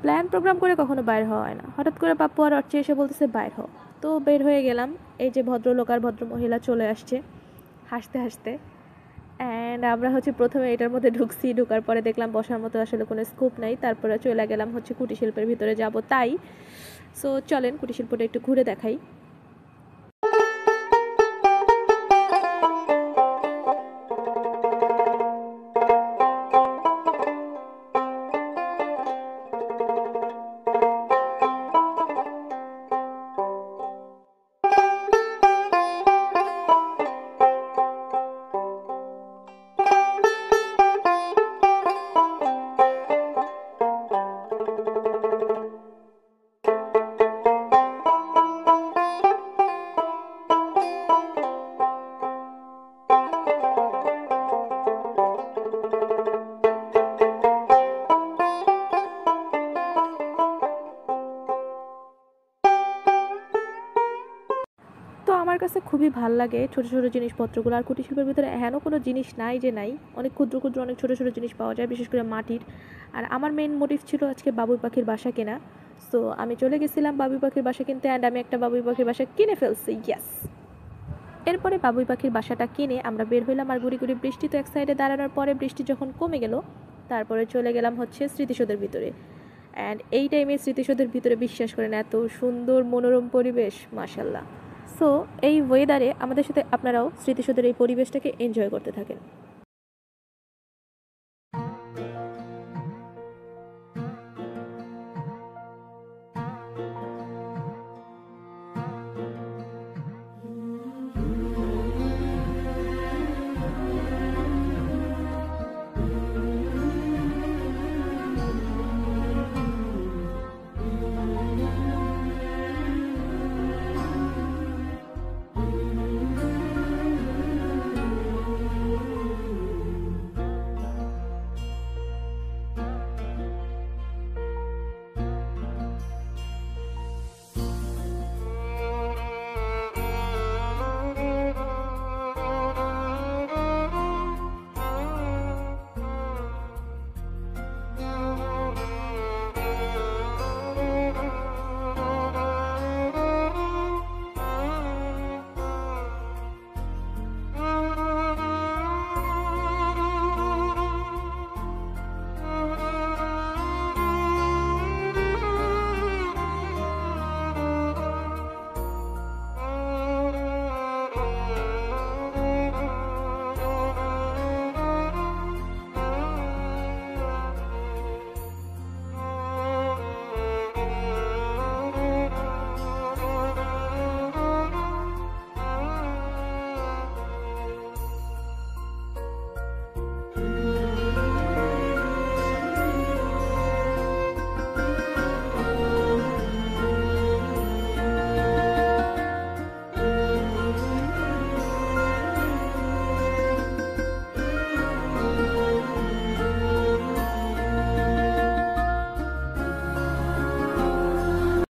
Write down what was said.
Plan programme করে কখনো বাইর হওয়া হয় না, হঠাৎ করে পাপ্পু আর অর্চে এসে বলতেছে বাইর হও। তো বের হয়ে গেলাম। এই যে ভদ্রলোক আর ভদ্রমহিলা চলে আসছে হাসতে হাসতে। অ্যান্ড আমরা হচ্ছে প্রথমে এটার মধ্যে ঢুকছি, ঢোকার পরে দেখলাম বসার মতো আসলে কোনো স্কোপ নাই, তারপরে চলে গেলাম হচ্ছে কুটির শিল্পের ভিতরে যাব তাই। সো চলেন কুটির শিল্পটা একটু ঘুরে দেখাই। তো আমার কাছে খুবই ভাল লাগে ছোট ছোট জিনিসপত্রগুলো। আর কুটির শিল্পের ভিতরে এমনও কোনো জিনিস নাই যে নাই, অনেক ক্ষুদ্র ক্ষুদ্র অনেক ছোট ছোট জিনিস পাওয়া যায়, বিশেষ করে মাটির। আর আমার মেইন মোটিভ ছিল আজকে বাবুই পাখির বাসা কেনা। সো আমি চলে গেছিলাম বাবুই পাখির বাসা কিনতে, অ্যান্ড আমি একটা বাবুই পাখির বাসা কিনে ফেলছি, ইয়াস। এরপরে বাবুই পাখির বাসাটা কিনে আমরা বের হইলাম। আর গুড়ি গুড়ি বৃষ্টি তো এক সাইডে দাঁড়ানোর পরে বৃষ্টি যখন কমে গেল, তারপরে চলে গেলাম হচ্ছে স্মৃতিসৌধের ভিতরে। অ্যান্ড এই টাইমে স্মৃতিসৌধের ভিতরে বিশ্বাস করেন এত সুন্দর মনোরম পরিবেশ, মাশাল্লাহ। সো এই ওয়েদারে আমাদের সাথে আপনারাও স্মৃতিসৌধের এই পরিবেশটাকে এনজয় করতে থাকেন।